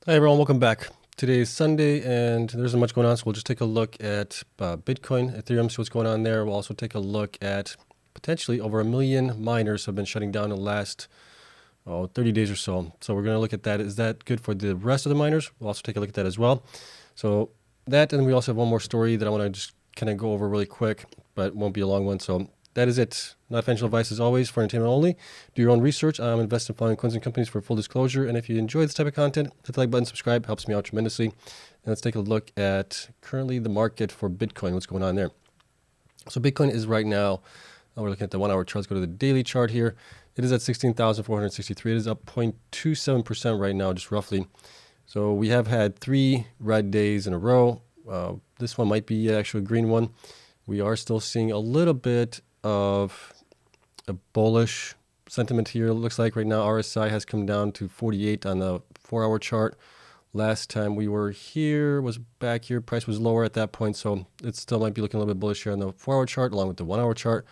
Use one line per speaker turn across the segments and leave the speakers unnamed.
Hi everyone, welcome back. Today is Sunday and there isn't much going on, so we'll just take a look at Bitcoin, Ethereum, see what's going on there. We'll also take a look at potentially over 1 million miners have been shutting down in the last 30 days or so. So we're going to look at that. Is that good for the rest of the miners? We'll also take a look at that as well. So that, and we also have one more story that I want to just kind of go over really quick, but won't be a long one. So that is it. Not financial advice as always, for entertainment only. Do your own research. I'm investing in following coins and companies for full disclosure. And if you enjoy this type of content, hit the like button, subscribe, helps me out tremendously. And let's take a look at currently the market for Bitcoin, what's going on there. So Bitcoin is right now, we're looking at the 1 hour chart. Let's go to the daily chart here. It is at 16,463. It is up 0.27% right now, just roughly. So we have had 3 red days in a row. This one might be actually a green one. We are still seeing a little bit of a bullish sentiment here. It looks like right now RSI has come down to 48 on the 4 hour chart. Last time we were here was back here. Price was lower at that point, so it still might be looking a little bit bullish here on the 4 hour chart along with the 1 hour chart.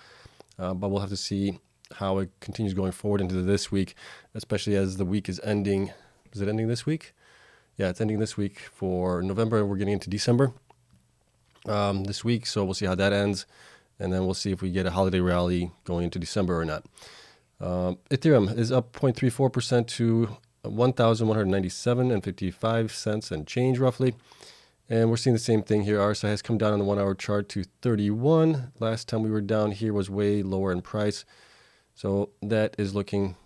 But we'll have to see how it continues going forward into this week, especially as the week is ending. Is it ending this week? Yeah, it's ending this week for November. We're getting into December this week, so we'll see how that ends. And then we'll see if we get a holiday rally going into December or not. Ethereum is up 0.34% to 1,197.55 cents and change roughly. And we're seeing the same thing here. RSI has come down on the 1 hour chart to 31. Last time we were down here was way lower in price. So that is looking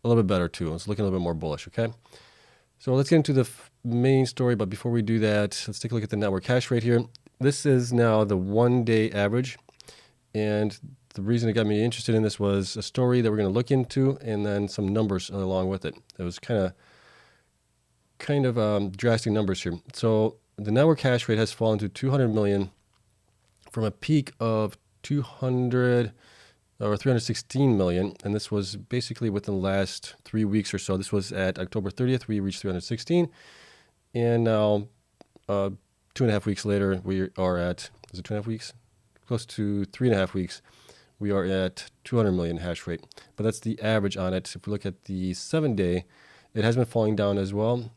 a little bit better too. It's looking a little bit more bullish, okay? So let's get into the main story. But before we do that, let's take a look at the network hash rate here. This is now the 1-day average. And the reason it got me interested in this was a story that we're going to look into and then some numbers along with it. It was kind of drastic numbers here. So the network hash rate has fallen to 200 million from a peak of 200 or 316 million. And this was basically within the last 3 weeks or so. This was at October 30th. We reached 316. And now 2.5 weeks later, we are at, is it 2.5 weeks? Close to 3.5 weeks, we are at 200 million hash rate. But that's the average on it. If we look at the 7-day, it has been falling down as well.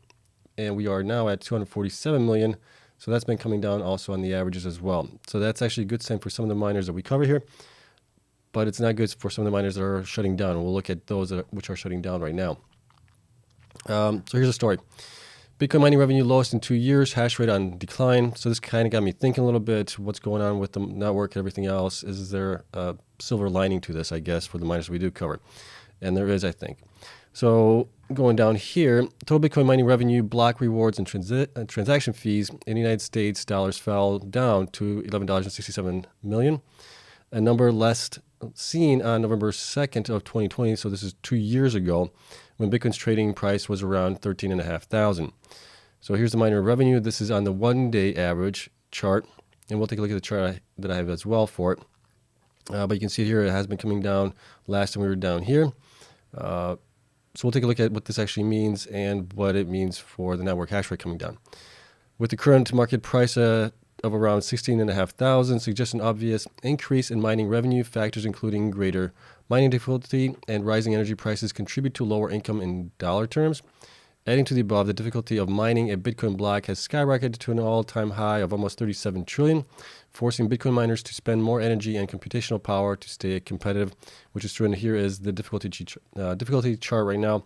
And we are now at 247 million. So that's been coming down also on the averages as well. So that's actually a good sign for some of the miners that we cover here. But it's not good for some of the miners that are shutting down. We'll look at those which are shutting down right now. So here's a story. Bitcoin mining revenue lowest in 2 years, hash rate on decline. So this kind of got me thinking a little bit, what's going on with the network and everything else. Is there a silver lining to this, I guess, for the miners we do cover? And there is, I think. So going down here, total Bitcoin mining revenue, block rewards, and transaction fees in the United States dollars fell down to $11.67 million, a number last seen on November 2nd of 2020. So this is 2 years ago, when Bitcoin's trading price was around 13,500. So here's the miner revenue. This is on the 1-day average chart, and we'll take a look at the chart that I have as well for it. But you can see here it has been coming down. Last time we were down here. So we'll take a look at what this actually means and what it means for the network hash rate coming down. With the current market price of around 16,500, suggests an obvious increase in mining revenue. Factors including greater mining difficulty and rising energy prices contribute to lower income in dollar terms. Adding to the above, the difficulty of mining a Bitcoin block has skyrocketed to an all-time high of almost 37 trillion, forcing Bitcoin miners to spend more energy and computational power to stay competitive, which is true. And here is the difficulty chart right now.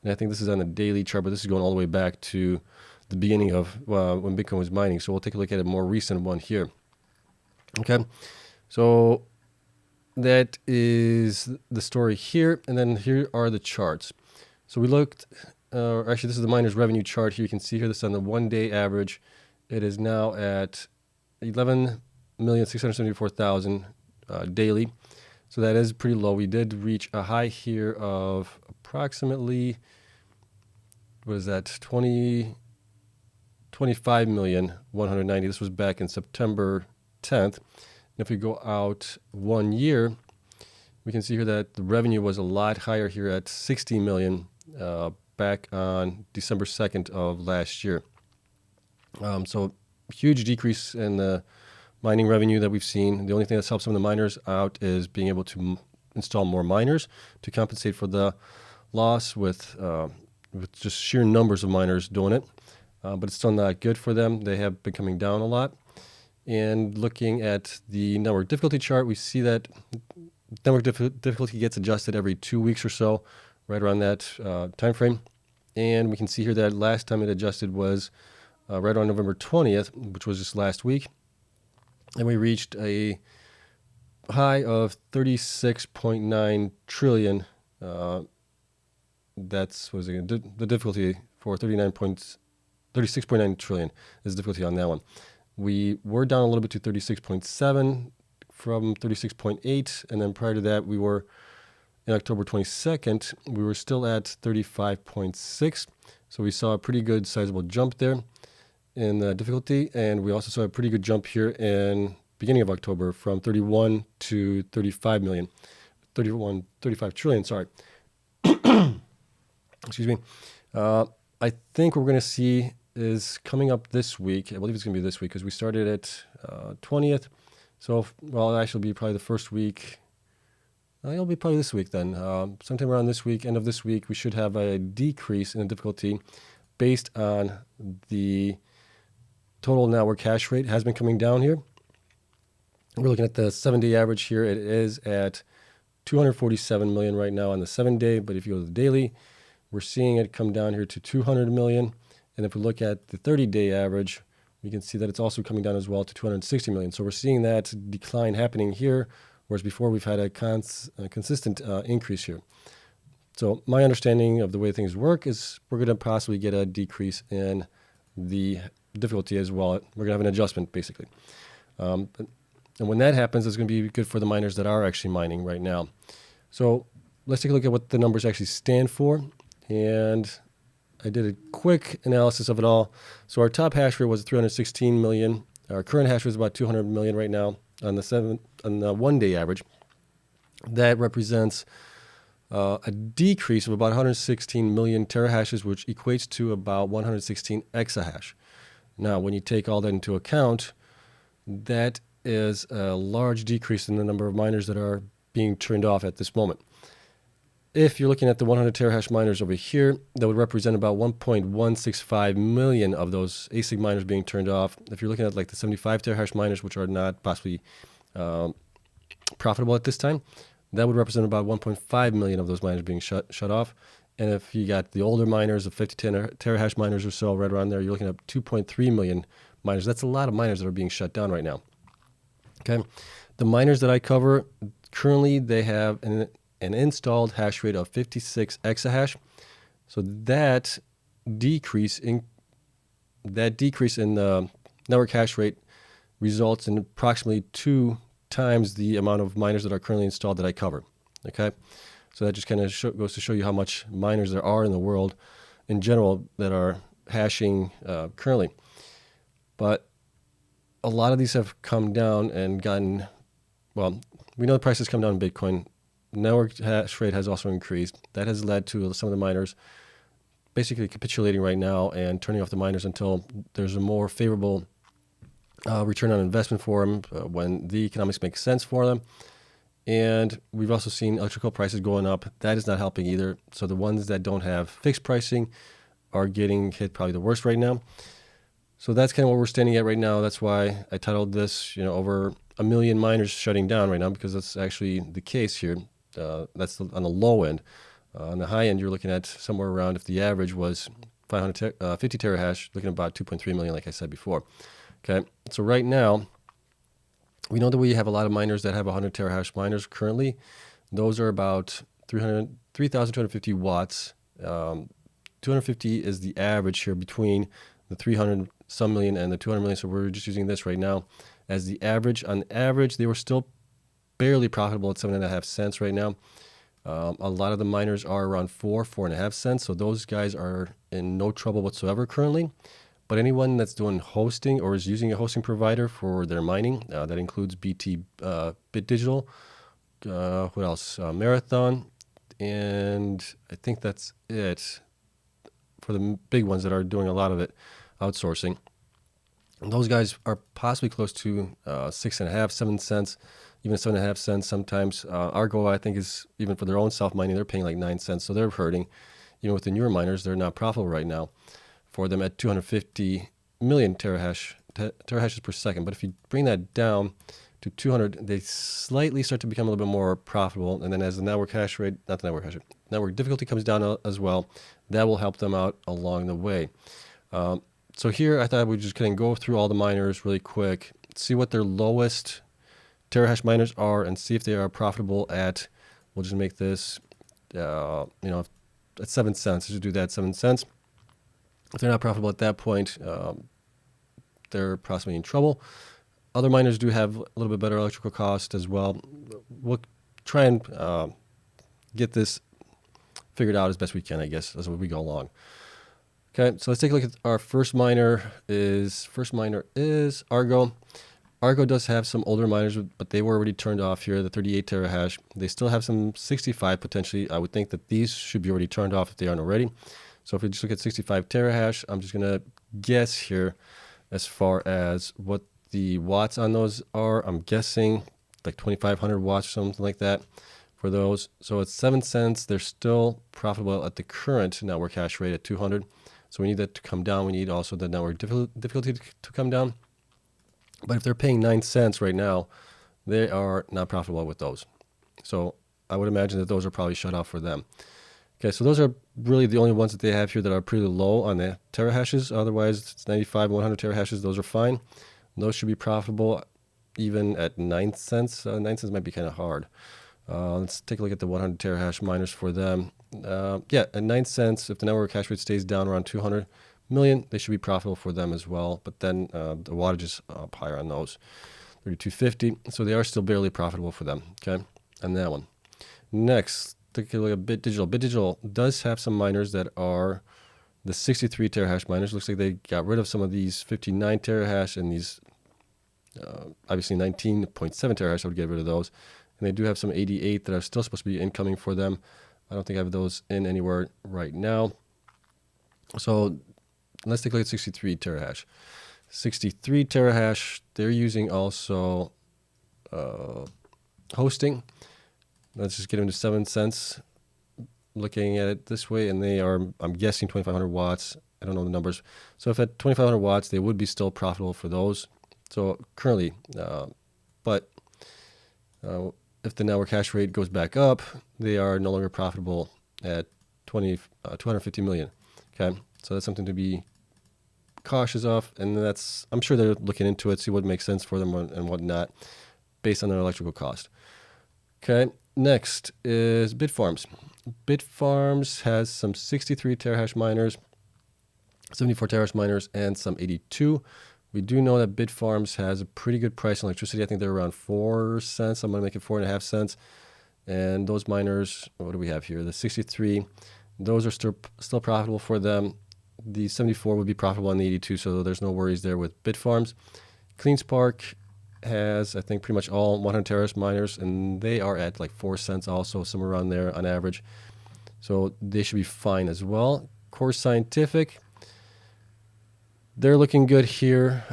And I think this is on the daily chart, but this is going all the way back to the beginning of when Bitcoin was mining. So we'll take a look at a more recent one here. Okay, so that is the story here. And then here are the charts. So we looked, actually this is the miner's revenue chart here. You can see here this is on the 1-day average. It is now at 11,674,000 daily. So that is pretty low. We did reach a high here of approximately, what is that, 25,190,000. This was back in September 10th. And if we go out 1 year, we can see here that the revenue was a lot higher here at 60 million back on December 2nd of last year. So huge decrease in the mining revenue that we've seen. The only thing that's helped some of the miners out is being able to install more miners to compensate for the loss with with just sheer numbers of miners doing it. But it's still not good for them. They have been coming down a lot. And looking at the network difficulty chart, we see that network difficulty gets adjusted every 2 weeks or so, right around that time frame. And we can see here that last time it adjusted was right on November 20th, which was just last week. And we reached a high of 36.9 trillion. That's what is it, the difficulty for 36.9 trillion is the difficulty on that one. We were down a little bit to 36.7 from 36.8, and then prior to that, we were in October 22nd, we were still at 35.6. So we saw a pretty good sizable jump there in the difficulty, and we also saw a pretty good jump here in beginning of October from 31 to 35 million, 35 trillion, sorry. Excuse me. I think what we're going to see is coming up this week. I believe it's going to be this week because we started at 20th. So, well, actually it'll be probably the first week. It'll be probably this week then. Sometime around this week, end of this week, we should have a decrease in the difficulty based on the total network hash rate has been coming down here. We're looking at the 7-day average here. It is at 247 million right now on the 7-day, but if you go to the daily, we're seeing it come down here to 200 million. And if we look at the 30-day average, we can see that it's also coming down as well to 260 million. So we're seeing that decline happening here, whereas before we've had a consistent increase here. So my understanding of the way things work is we're going to possibly get a decrease in the difficulty as well. We're going to have an adjustment, basically. And when that happens, it's going to be good for the miners that are actually mining right now. So let's take a look at what the numbers actually stand for. And I did a quick analysis of it all. So our top hash rate was 316 million. Our current hash rate is about 200 million right now on the 1-day average. That represents a decrease of about 116 million terahashes, which equates to about 116 exahash. Now, when you take all that into account, that is a large decrease in the number of miners that are being turned off at this moment. If you're looking at the 100 terahash miners over here, that would represent about 1.165 million of those ASIC miners being turned off. If you're looking at like the 75 terahash miners, which are not possibly profitable at this time, that would represent about 1.5 million of those miners being shut off. And if you got the older miners, the 50 terahash miners or so, right around there, you're looking at 2.3 million miners. That's a lot of miners that are being shut down right now. Okay, the miners that I cover currently, they have an installed hash rate of 56 exahash. So that decrease in the network hash rate results in approximately 2 times the amount of miners that are currently installed that I cover. Okay, so that just kind of goes to show you how much miners there are in the world in general that are hashing currently. But a lot of these have come down and gotten, well, we know the price has come down in Bitcoin. Network hash rate has also increased. That has led to some of the miners basically capitulating right now and turning off the miners until there's a more favorable return on investment for them when the economics make sense for them. And we've also seen electrical prices going up. That is not helping either. So the ones that don't have fixed pricing are getting hit probably the worst right now. So that's kind of where we're standing at right now. That's why I titled this, over 1 million miners shutting down right now, because that's actually the case here. That's on the low end. On the high end, you're looking at somewhere around, if the average was 50 terahash, looking at about 2.3 million, like I said before. Okay, so right now, we know that we have a lot of miners that have 100 terahash miners currently. Those are about 3,250 watts. 250 is the average here between the 300 some million and the 200 million. So we're just using this right now as the average. On average, they were still barely profitable at 7.5 cents right now. A lot of the miners are around 4.5 cents. So those guys are in no trouble whatsoever currently. But anyone that's doing hosting or is using a hosting provider for their mining, that includes BT, Bit Digital, what else? Marathon, and I think that's it for the big ones that are doing a lot of it outsourcing. And those guys are possibly close to 6.5, 7 cents, even 7.5 cents sometimes. Argo, I think, is even for their own self-mining, they're paying like 9 cents, so they're hurting. even with the newer miners, they're not profitable right now for them at 250 million terahashes per second. But if you bring that down to 200, they slightly start to become a little bit more profitable. And then as the network hash rate, not the network hash rate, network difficulty comes down as well, that will help them out along the way. So here I thought we'd just kind of go through all the miners really quick, see what their lowest terahash miners are, and see if they are profitable at, we'll just make this, at 7 cents. Just do that, 7 cents. If they're not profitable at that point, they're possibly in trouble. Other miners do have a little bit better electrical cost as well. We'll try and get this figured out as best we can, I guess, as we go along. Okay, so let's take a look at our first miner is Argo. Argo does have some older miners, but they were already turned off here, the 38 terahash. They still have some 65 potentially. I would think that these should be already turned off if they aren't already. So if we just look at 65 terahash, I'm just going to guess here as far as what the watts on those are. I'm guessing like 2,500 watts, something like that for those. So it's 7 cents. They're still profitable at the current network hash rate at 200. So we need that to come down. We need also the network difficulty to come down. But if they're paying 9 cents right now, they are not profitable with those. So I would imagine that those are probably shut off for them. Okay, so those are really the only ones that they have here that are pretty low on the terahashes. Otherwise, it's 95, 100 terahashes. Those are fine. Those should be profitable even at 9 cents. 9 cents might be kind of hard. Let's take a look at the 100 terahash miners for them. At 9 cents, if the network hash rate stays down around 200 million, they should be profitable for them as well. But then the wattage is up higher on those, 3250. So they are still barely profitable for them. Okay, and that one. Next, take a look at BitDigital. BitDigital does have some miners that are the 63 terahash miners. Looks like they got rid of some of these 59 terahash and these obviously 19.7 terahash. I would get rid of those. And they do have some 88 that are still supposed to be incoming for them. I don't think I have those in anywhere right now. So let's take a look at 63 terahash. 63 terahash, they're using also hosting. Let's just get them to 7 cents. Looking at it this way, and they are, I'm guessing, 2,500 watts. I don't know the numbers. So if at 2,500 watts, they would be still profitable for those. So currently, if the network hash rate goes back up, they are no longer profitable at 250 million. Okay, so that's something to be cautious of, and I'm sure they're looking into it, see what makes sense for them and what not, based on their electrical cost. Okay, next is Bitfarms. Bitfarms has some 63 terahash miners, 74 terahash miners, and some 82. We do know that Bitfarms has a pretty good price on electricity. I think they're around 4 cents. I'm going to make it 4.5 cents. And those miners, what do we have here? The 63, those are still profitable for them. The 74 would be profitable on the 82, so there's no worries there with Bitfarms. CleanSpark has, I think, pretty much all 100 terahash miners, and they are at like 4 cents also, somewhere around there on average. So they should be fine as well. Core Scientific, they're looking good here.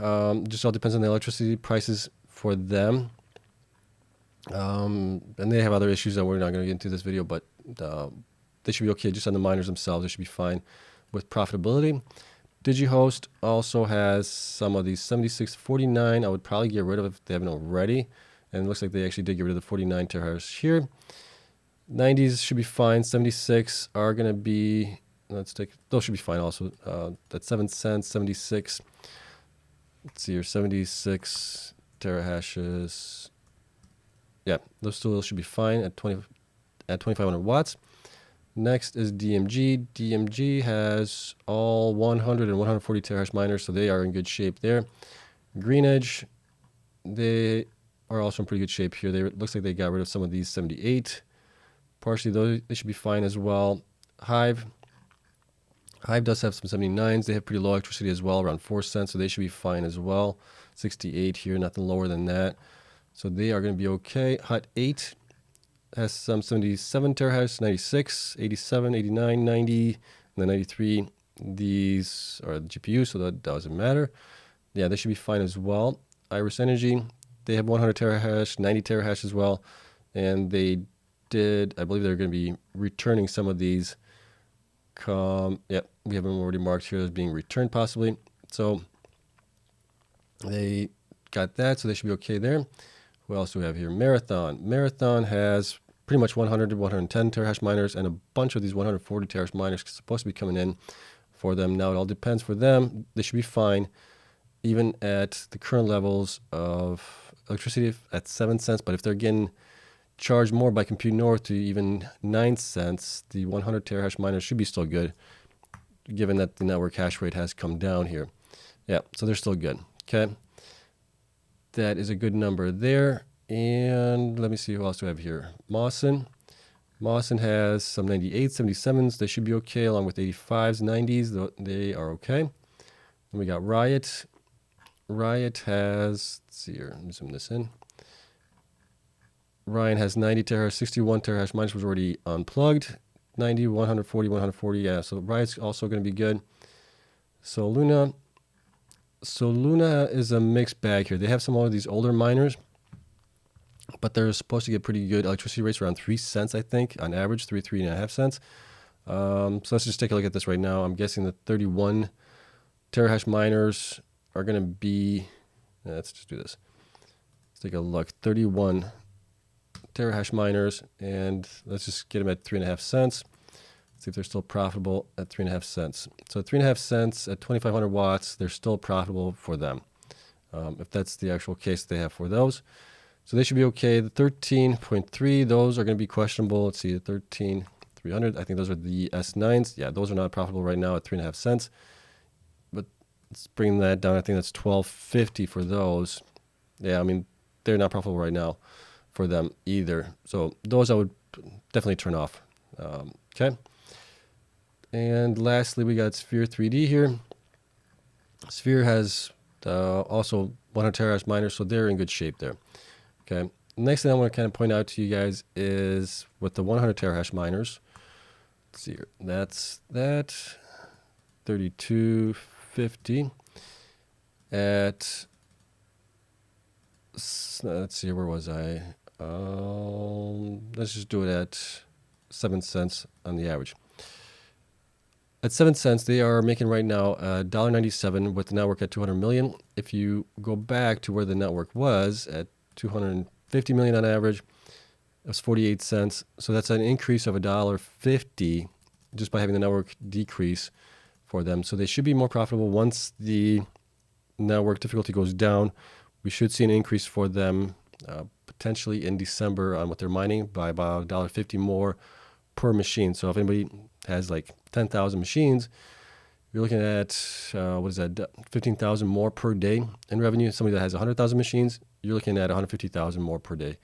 Just all depends on the electricity prices for them. And they have other issues that we're not going to get into this video, but they should be okay just on the miners themselves. They should be fine with profitability. DigiHost also has some of these 7649. I would probably get rid of if they haven't already. And it looks like they actually did get rid of the 49 terahash here. 90s should be fine. 76 are going to be, those should be fine also. That's 7 cents, 76. Let's see here, 76 terahashes. Yeah, those still should be fine at 2,500 watts. Next is DMG. DMG has all 100 and 140 terahash miners, so they are in good shape there. GreenEdge, they are also in pretty good shape here. It looks like they got rid of some of these 78. Partially, those they should be fine as well. Hive does have some 79s. They have pretty low electricity as well, around 4 cents, so they should be fine as well. 68 here, nothing lower than that. So they are going to be okay. Hut 8 has some 77 terahash, 96, 87, 89, 90, and then 93. These are the GPU, so that doesn't matter. Yeah, they should be fine as well. Iris Energy, they have 100 terahash, 90 terahash as well. And they did, I believe they're going to be returning some of these Yep, we have them already marked here as being returned possibly. So they got that, so they should be okay there. What else do we have here? Marathon. Marathon has pretty much 100 to 110 terahash miners, and a bunch of these 140 terahash miners supposed to be coming in for them. Now it all depends for them. They should be fine, even at the current levels of electricity at 7 cents. But if they're getting charged more by Compute North to even 9 cents, the 100 terahash miners should be still good, given that the network hash rate has come down here. Yeah, so they're still good. Okay. That is a good number there. And let me see who else do I have here. Mawson. Mawson has some 98s, 77s. They should be okay, along with 85s, 90s. They are okay. And we got Riot. Riot has, let's see here, let me zoom this in. Ryan has 90 terahash, 61 terahash. Mine was already unplugged. 90, 140, 140. Yeah, so Riot's also going to be good. So Luna is a mixed bag here. They have some of these older miners, but they're supposed to get pretty good electricity rates, around 3 cents, I think, on average, 3.5 cents. So let's just take a look at this right now. I'm guessing the 31 terahash miners are going to be, let's just do this. Let's take a look. 31 terahash miners, and let's just get them at 3.5 cents. See if they're still profitable at 3.5 cents. So 3.5 cents at 2,500 watts, they're still profitable for them. If that's the actual case they have for those. So they should be okay. The 13.3, those are going to be questionable. Let's see, the 13,300, I think those are the S9s. Yeah, those are not profitable right now at 3.5 cents. But let's bring that down. I think that's 12.50 for those. Yeah, I mean, they're not profitable right now for them either. So those I would definitely turn off. Okay. And lastly, we got Sphere 3D here. Sphere has also 100 terahash miners, so they're in good shape there. Okay. Next thing I want to kind of point out to you guys is with the 100 terahash miners. Let's see here. That's that 32.50 at. Let's see, where was I? Let's just do it at 7 cents on the average. At 7 cents, they are making right now $1.97 with the network at 200 million. If you go back to where the network was at 250 million on average, it was 48 cents. So that's an increase of $1.50 just by having the network decrease for them. So they should be more profitable once the network difficulty goes down. We should see an increase for them potentially in December on what they're mining by about $1.50 more per machine. So if anybody has like 10,000 machines, you're looking at, 15,000 more per day in revenue. Somebody that has 100,000 machines, you're looking at 150,000 more per day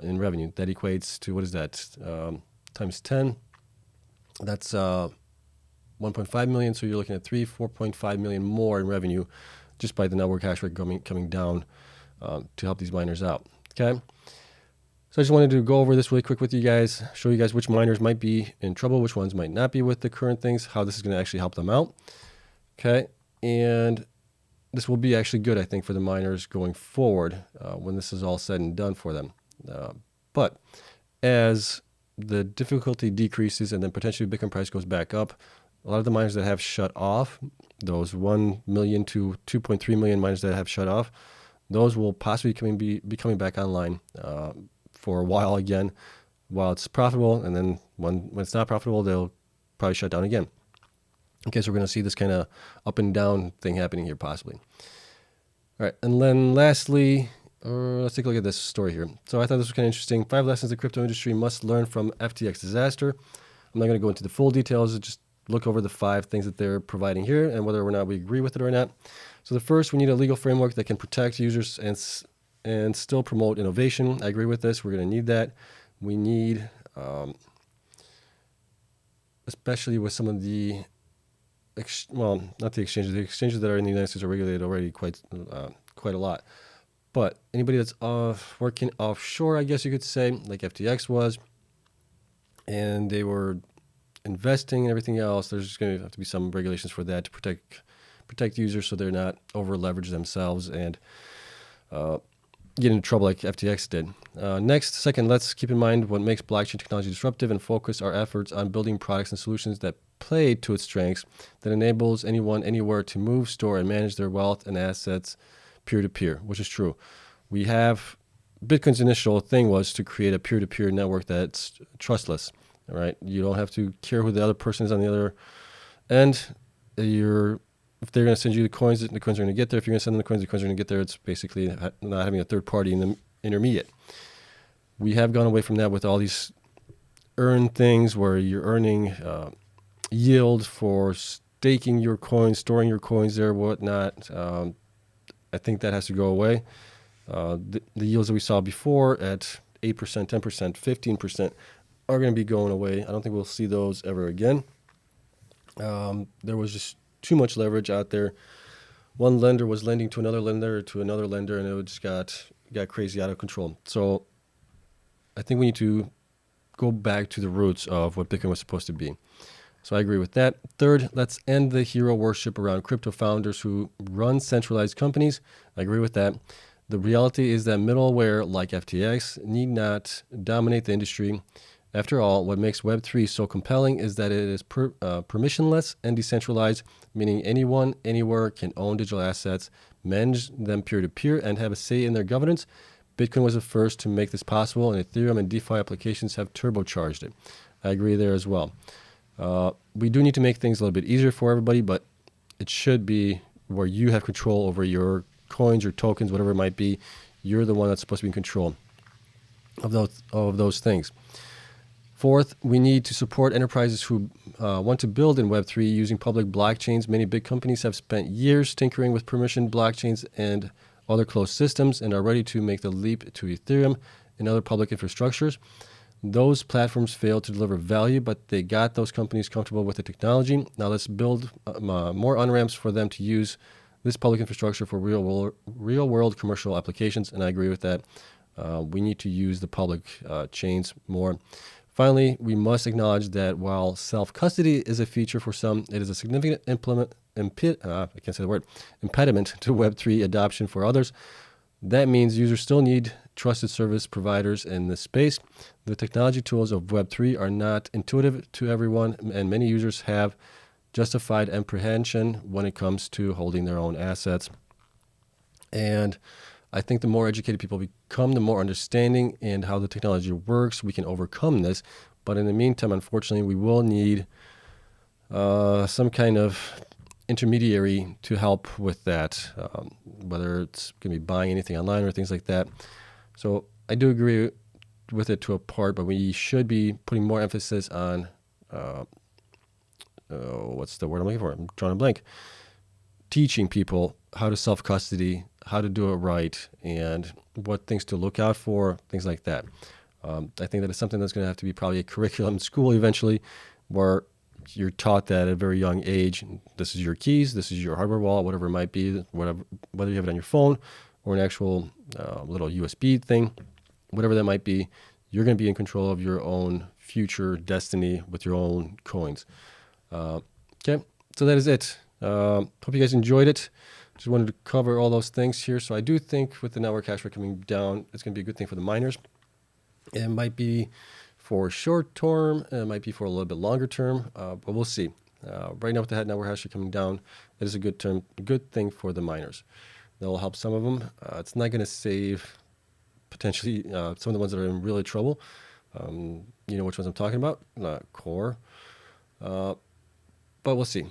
in revenue. That equates to, what is that, times 10? That's 1.5 million. So you're looking at 4.5 million more in revenue just by the network hash rate coming down to help these miners out. Okay. So I just wanted to go over this really quick with you guys, show you guys which miners might be in trouble, which ones might not be with the current things, how this is going to actually help them out. Okay. And this will be actually good, I think, for the miners going forward when this is all said and done for them. But as the difficulty decreases and then potentially Bitcoin price goes back up, a lot of the miners that have shut off, those 1 million to 2.3 million miners that have shut off, those will possibly be coming back online for a while again, while it's profitable, and then when it's not profitable, they'll probably shut down again. Okay, so we're going to see this kind of up and down thing happening here possibly. All right, and then lastly, let's take a look at this story here. So I thought this was kind of interesting. 5 lessons the crypto industry must learn from FTX disaster. I'm not going to go into the full details, just look over the 5 things that they're providing here and whether or not we agree with it or not. So the first, we need a legal framework that can protect users and still promote innovation. I agree with this. We're going to need that. We need, especially with some of the, not the exchanges that are in the United States are regulated already quite a lot. But anybody that's working offshore, I guess you could say, like FTX was, and they were investing and everything else, there's just going to have to be some regulations for that to protect users so they're not over leveraged themselves and get into trouble like FTX did. Second, let's keep in mind what makes blockchain technology disruptive and focus our efforts on building products and solutions that play to its strengths, that enables anyone, anywhere to move, store, and manage their wealth and assets peer-to-peer, which is true. We have Bitcoin's initial thing was to create a peer-to-peer network that's trustless, right? You don't have to care who the other person is on the other end. If they're going to send you the coins are going to get there. If you're going to send them the coins are going to get there. It's basically not having a third party in the intermediate. We have gone away from that with all these earn things where you're earning yield for staking your coins, storing your coins there, whatnot. I think that has to go away. The yields that we saw before at 8%, 10%, 15% are going to be going away. I don't think we'll see those ever again. There was just too much leverage out there. One lender was lending to another lender, and it just got crazy out of control. So I think we need to go back to the roots of what Bitcoin was supposed to be. So I agree with that. Third, let's end the hero worship around crypto founders who run centralized companies. I agree with that. The reality is that middleware like FTX need not dominate the industry. After all, what makes Web3 so compelling is that it is permissionless and decentralized, meaning anyone, anywhere can own digital assets, manage them peer-to-peer, and have a say in their governance. Bitcoin was the first to make this possible, and Ethereum and DeFi applications have turbocharged it. I agree there as well. We do need to make things a little bit easier for everybody, but it should be where you have control over your coins, your tokens, whatever it might be. You're the one that's supposed to be in control of those things. Fourth, we need to support enterprises who want to build in Web3 using public blockchains. Many big companies have spent years tinkering with permissioned blockchains and other closed systems and are ready to make the leap to Ethereum and other public infrastructures. Those platforms failed to deliver value, but they got those companies comfortable with the technology. Now let's build more on-ramps for them to use this public infrastructure for real-world commercial applications, and I agree with that. We need to use the public chains more. Finally, we must acknowledge that while self-custody is a feature for some, it is a significant impediment to Web3 adoption for others. That means users still need trusted service providers in this space. The technology tools of Web3 are not intuitive to everyone, and many users have justified apprehension when it comes to holding their own assets. And I think the more educated people become, the more understanding in how the technology works, we can overcome this. But in the meantime, unfortunately, we will need some kind of intermediary to help with that, whether it's going to be buying anything online or things like that. So I do agree with it to a part, but we should be putting more emphasis on, what's the word I'm looking for? I'm drawing a blank. Teaching people how to self-custody, how to do it right, and what things to look out for, things like that. I think that is something that's going to have to be probably a curriculum in school eventually, where you're taught that at a very young age. This is your keys, this is your hardware wallet, whatever it might be, whether you have it on your phone or an actual little USB thing, whatever that might be, you're going to be in control of your own future destiny with your own coins. Okay, so that is it. Hope you guys enjoyed it. Just wanted to cover all those things here. So I do think with the network hash rate coming down, it's going to be a good thing for the miners. It might be for short term, it might be for a little bit longer term, but we'll see. Right now with the network hash rate coming down, it is a good thing for the miners. That will help some of them. It's not going to save potentially some of the ones that are in really trouble. You know which ones I'm talking about, Core. But we'll see.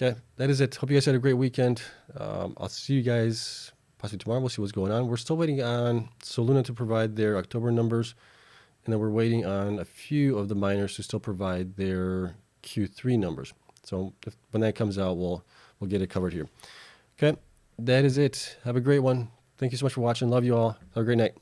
Okay, that is it. Hope you guys had a great weekend. I'll see you guys possibly tomorrow. We'll see what's going on. We're still waiting on Soluna to provide their October numbers, and then we're waiting on a few of the miners to still provide their Q3 numbers. So when that comes out, we'll get it covered here. Okay, that is it. Have a great one. Thank you so much for watching. Love you all. Have a great night.